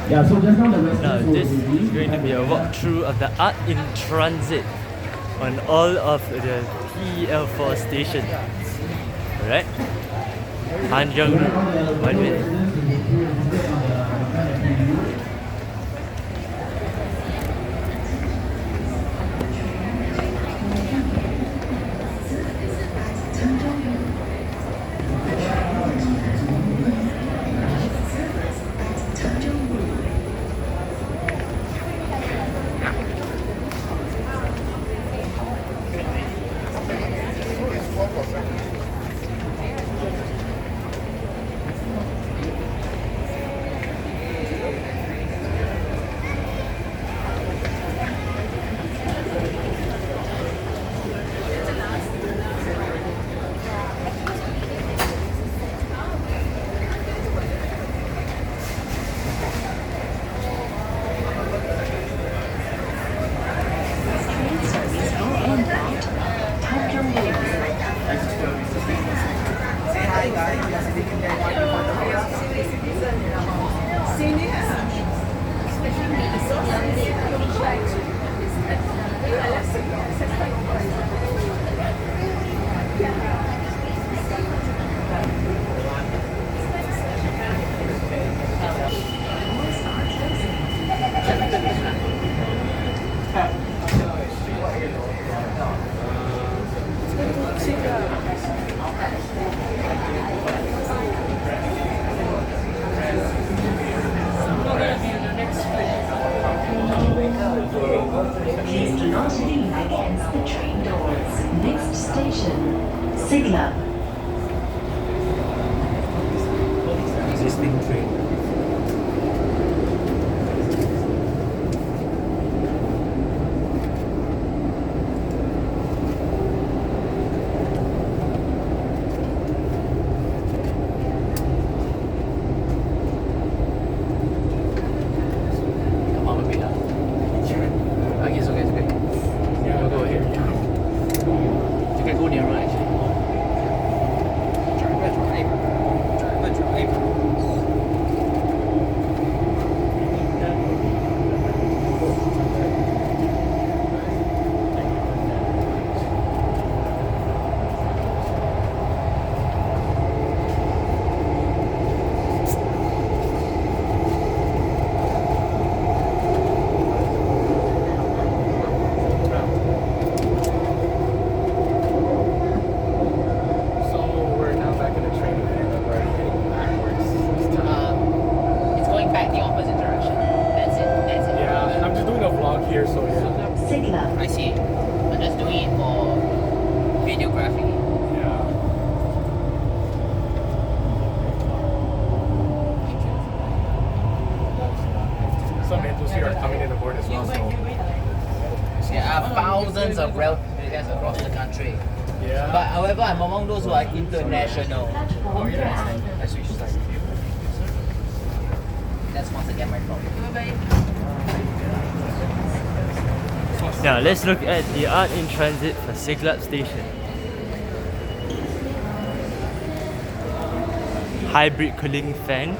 Yeah, so just now the Now residents this is going to be a walkthrough of the art in transit on all of the PL4 stations. Alright? Tanjung Road, 1 minute. Please do not lean against the train doors. Next station, Sigla. Existing train. Sigla. I see. I'm just doing it for videography. Yeah. Some metros here are coming in aboard as well, so There are thousands of rail visitors across the country. yeah. But however, I'm among those who are international. Oh, interesting. I switch sides. That's once again my fault. Now let's look at the art in transit for Siglap Station. Hybrid cooling fan,